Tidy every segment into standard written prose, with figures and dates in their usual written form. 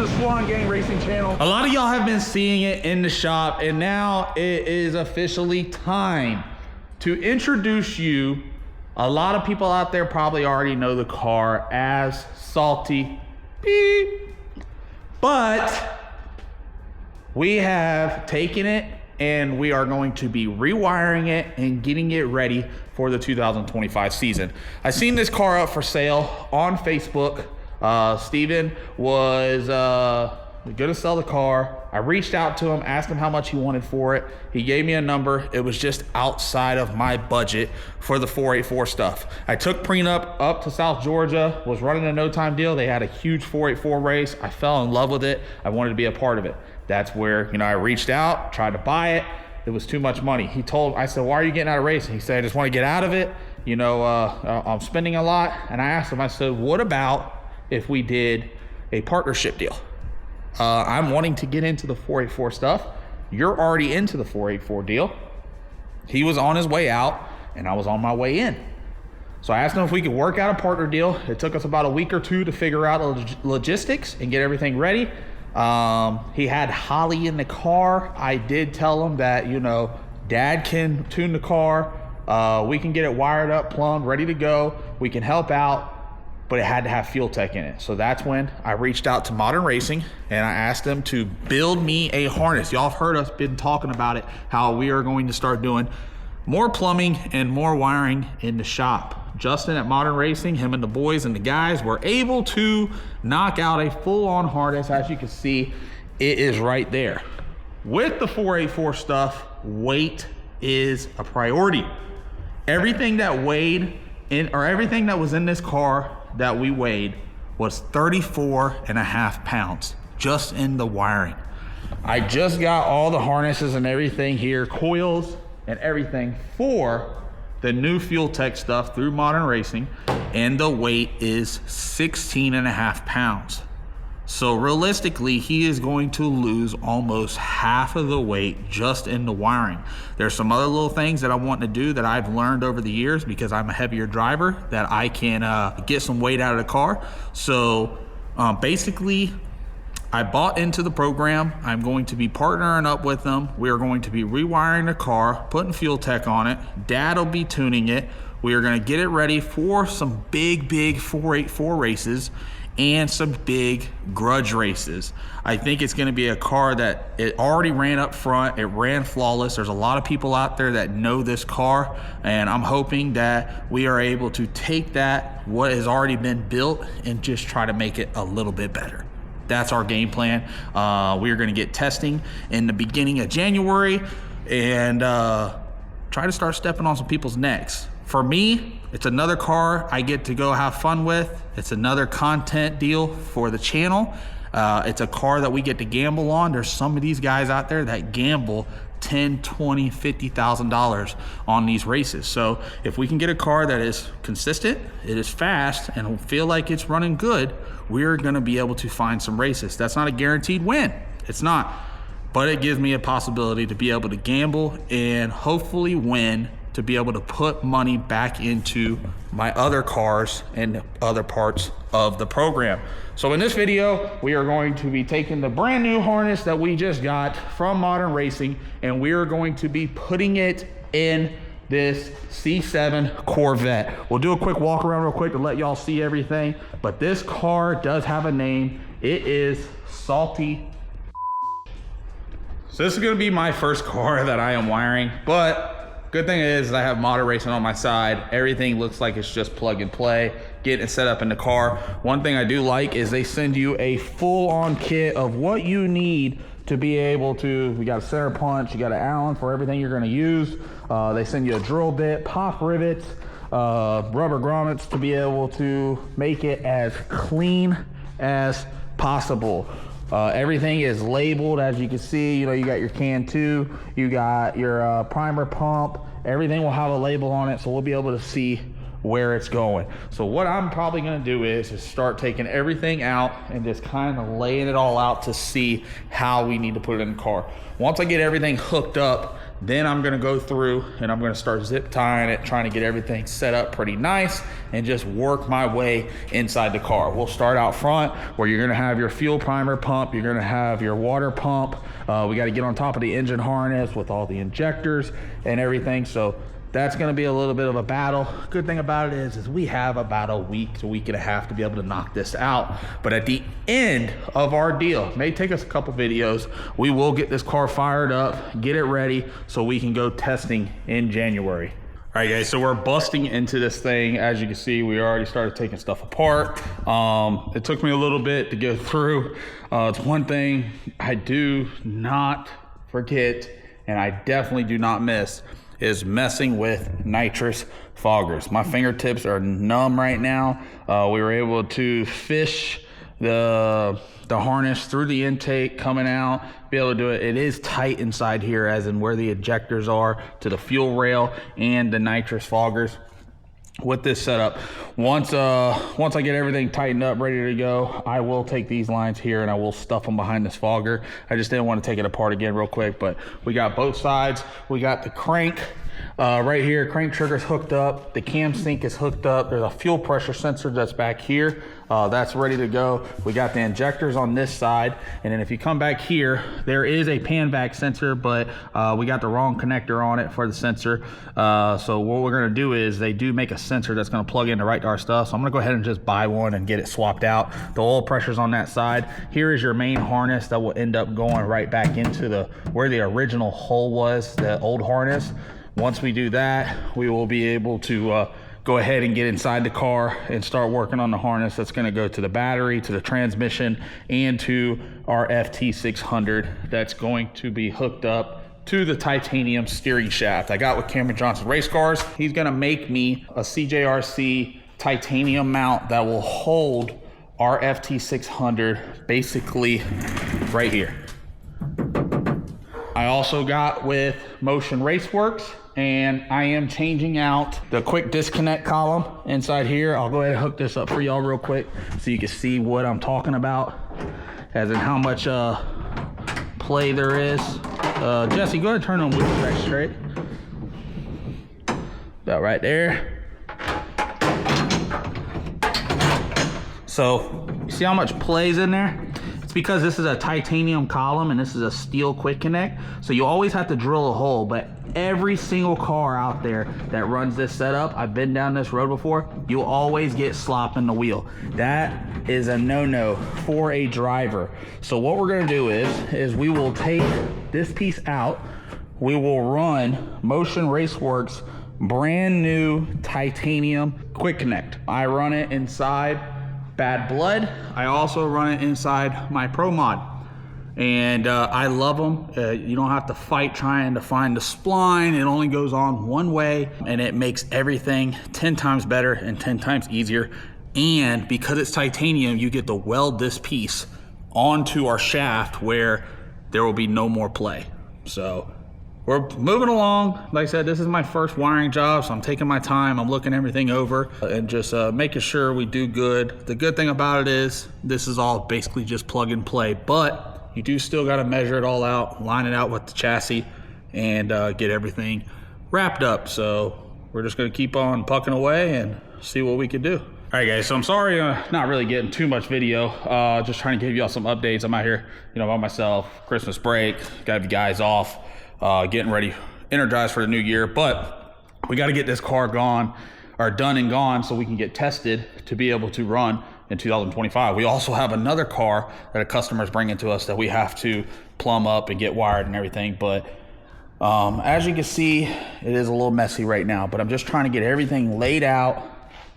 the Swan Gang Racing channel. A lot of y'all have been seeing it in the shop, and now it is officially time to introduce you. A lot of people out there probably already know the car as Salty Beep, but we have taken it and we are going to be rewiring it and getting it ready for the 2025 season. I seen this car up for sale on Facebook. Steven was gonna sell the car. I reached out to him, asked him how much he wanted for it. He gave me a number. It was just outside of my budget for the 484 stuff. I took Prenup up to South Georgia, was running a no time deal. They had a huge 484 race. I fell in love with it. I wanted to be a part of it. That's where, I reached out, tried to buy it. It was too much money. I said, why are you getting out of racing? He said, I just want to get out of it. I'm spending a lot. And I asked him, I said, what about if we did a partnership deal? I'm wanting to get into the 484 stuff. You're already into the 484 deal. He was on his way out and I was on my way in. So I asked him if we could work out a partner deal. It took us about a week or two to figure out logistics and get everything ready. He had Holly in the car. I did tell him that, Dad can tune the car. We can get it wired up, plumbed, ready to go. We can help out. But it had to have fuel tech in it. So that's when I reached out to Modern Racing and I asked them to build me a harness. Y'all have heard us been talking about it, how we are going to start doing more plumbing and more wiring in the shop. Justin at Modern Racing, him and the boys and the guys were able to knock out a full-on harness. As you can see, it is right there. With the 484 stuff, weight is a priority. Everything that everything that was in this car that we weighed was 34.5 pounds just in the wiring. I just got all the harnesses and everything here, coils and everything for the new fuel tech stuff through Modern Racing, and the weight is 16.5 pounds. So realistically, he is going to lose almost half of the weight just in the wiring. There's some other little things that I want to do that I've learned over the years because I'm a heavier driver, that I can get some weight out of the car. So basically, I bought into the program. I'm going to be partnering up with them. We are going to be rewiring the car, putting fuel tech on it. Dad will be tuning it. We are going to get it ready for some big 484 races and some big grudge races. I think it's going to be a car that it already ran up front. It ran flawless. There's a lot of people out there that know this car, and I'm hoping that we are able to take that, what has already been built, and just try to make it a little bit better. That's our game plan. We are going to get testing in the beginning of January and try to start stepping on some people's necks. For me, it's another car I get to go have fun with. It's another content deal for the channel. It's a car that we get to gamble on. There's some of these guys out there that gamble $10,000, $20,000, $50,000 on these races. So if we can get a car that is consistent, it is fast, and feel like it's running good, we're gonna be able to find some races. That's not a guaranteed win. It's not, but it gives me a possibility to be able to gamble and hopefully win, to be able to put money back into my other cars and other parts of the program. So in this video, we are going to be taking the brand new harness that we just got from Modern Racing, and we are going to be putting it in this C7 Corvette. We'll do a quick walk around real quick to let y'all see everything, but this car does have a name. It is Salty. So this is gonna be my first car that I am wiring, but good thing is I have Modern Racing on my side. Everything looks like it's just plug and play, getting it set up in the car. One thing I do like is they send you a full-on kit of what you need to be able to, we got a center punch, you got an Allen for everything you're gonna use. They send you a drill bit, pop rivets, rubber grommets to be able to make it as clean as possible. Everything is labeled, as you can see. You got your can 2, you got your primer pump. Everything will have a label on it, so we'll be able to see where it's going. So what I'm probably gonna do is start taking everything out and just kind of laying it all out to see how we need to put it in the car. Once I get everything hooked up, then I'm gonna go through and I'm gonna start zip tying it, trying to get everything set up pretty nice and just work my way inside the car. We'll start out front where you're gonna have your fuel primer pump, you're gonna have your water pump. We gotta get on top of the engine harness with all the injectors and everything. So that's gonna be a little bit of a battle. Good thing about it is we have about a week to week and a half to be able to knock this out. But at the end of our deal, it may take us a couple videos, we will get this car fired up, get it ready so we can go testing in January. All right, guys, so we're busting into this thing. As you can see, we already started taking stuff apart. It took me a little bit to go through. It's one thing I do not forget, and I definitely do not miss, is messing with nitrous foggers. My fingertips are numb right now. We were able to fish the harness through the intake coming out, be able to do it. It is tight inside here, as in where the ejectors are to the fuel rail and the nitrous foggers. With this setup, once I get everything tightened up, ready to go, I will take these lines here and I will stuff them behind this fogger. I just didn't want to take it apart again real quick, but we got both sides. We got the crank right here, crank trigger's hooked up, the cam sync is hooked up, there's a fuel pressure sensor that's back here, that's ready to go. We got the injectors on this side, and then if you come back here, there is a pan vac sensor, but we got the wrong connector on it for the sensor. So what we're gonna do is they do make a sensor that's gonna plug into right to our stuff, so I'm gonna go ahead and just buy one and get it swapped out. The oil pressure's on that side. Here is your main harness that will end up going right back into where the original hole was, the old harness. Once we do that, we will be able to go ahead and get inside the car and start working on the harness that's going to go to the battery, to the transmission, and to our FT600 that's going to be hooked up to the titanium steering shaft I got with Cameron Johnson Race Cars. He's going to make me a CJRC titanium mount that will hold our FT600 basically right here. I also got with Motion Raceworks, and I am changing out the quick disconnect column inside here. I'll go ahead and hook this up for y'all real quick so you can see what I'm talking about, as in how much play there is. Jesse, go ahead and turn on wheel track straight. About right there. So you see how much play's in there? It's because this is a titanium column and this is a steel quick connect. So you always have to drill a hole, but every single car out there that runs this setup, I've been down this road before, you'll always get slop in the wheel. That is a no-no for a driver. So what we're gonna do is we will take this piece out, we will run Motion Raceworks brand new titanium quick connect. I run it inside Bad Blood. I also run it inside my Pro Mod, and I love them. You don't have to fight trying to find the spline. It only goes on one way, and it makes everything 10 times better and 10 times easier. And because it's titanium, you get to weld this piece onto our shaft where there will be no more play. So we're moving along. Like I said, this is my first wiring job, so I'm taking my time. I'm looking everything over and just making sure we do good. The good thing about it is this is all basically just plug and play, but you do still got to measure it all out, line it out with the chassis, and get everything wrapped up. So we're just going to keep on pucking away and see what we can do. All right, guys, so I'm sorry not really getting too much video. Just trying to give y'all some updates. I'm out here, by myself. Christmas break, got you guys off. Getting ready, energized for the new year, but we got to get this car done and gone so we can get tested to be able to run in 2025. We also have another car that a customer's bringing to us that we have to plumb up and get wired and everything. But as you can see, it is a little messy right now, but I'm just trying to get everything laid out.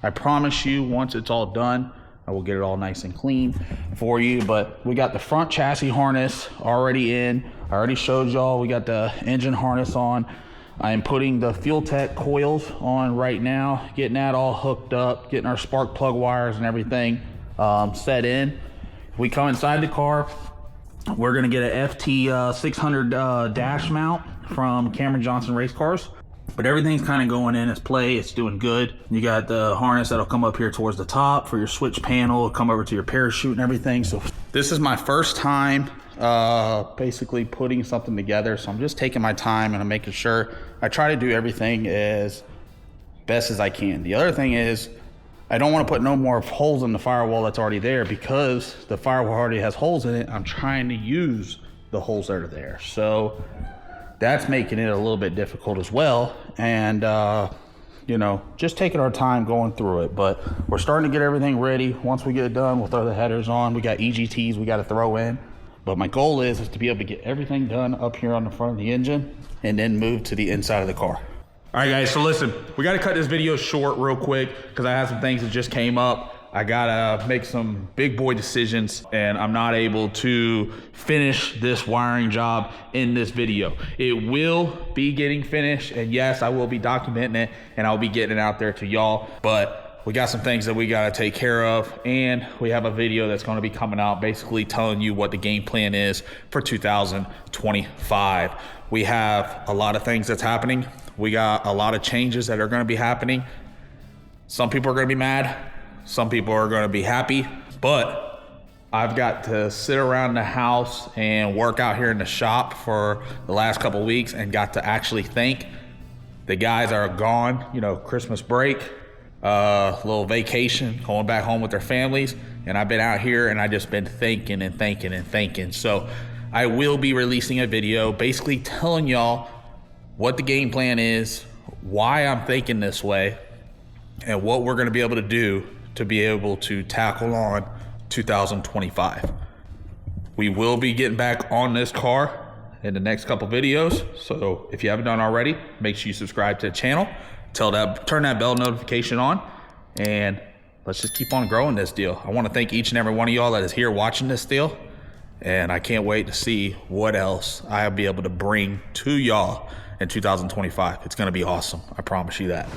I promise you, once it's all done, I will get it all nice and clean for you. But we got the front chassis harness already in. I already showed y'all we got the engine harness on. I am putting the Fuel Tech coils on right now, getting that all hooked up, getting our spark plug wires and everything set in. If we come inside the car, we're gonna get an FT600 dash mount from Cameron Johnson Race Cars. But everything's kind of going in its play. It's doing good. You got the harness that'll come up here towards the top for your switch panel, come over to your parachute and everything. So this is my first time basically putting something together. So I'm just taking my time and I'm making sure I try to do everything as best as I can. The other thing is I don't want to put no more holes in the firewall that's already there, because the firewall already has holes in it. I'm trying to use the holes that are there. So that's making it a little bit difficult as well. And, you know, just taking our time going through it. But we're starting to get everything ready. Once we get it done, we'll throw the headers on. We got EGTs we got to throw in. But my goal is to be able to get everything done up here on the front of the engine and then move to the inside of the car. All right, guys, so listen, we got to cut this video short real quick because I have some things that just came up. I gotta make some big boy decisions, and I'm not able to finish this wiring job in this video. It will be getting finished, and yes, I will be documenting it, and I'll be getting it out there to y'all, but we got some things that we gotta take care of, and we have a video that's gonna be coming out basically telling you what the game plan is for 2025. We have a lot of things that's happening. We got a lot of changes that are gonna be happening. Some people are gonna be mad. Some people are going to be happy, but I've got to sit around the house and work out here in the shop for the last couple of weeks and got to actually think. The guys are gone, you know, Christmas break, little vacation, going back home with their families. And I've been out here and I just been thinking and thinking and thinking. So I will be releasing a video basically telling y'all what the game plan is, why I'm thinking this way, and what we're going to be able to do to be able to tackle on 2025. We will be getting back on this car in the next couple videos. So if you haven't done already, make sure you subscribe to the channel, turn that bell notification on, and let's just keep on growing this deal. I want to thank each and every one of y'all that is here watching this deal. And I can't wait to see what else I'll be able to bring to y'all in 2025. It's going to be awesome. I promise you that.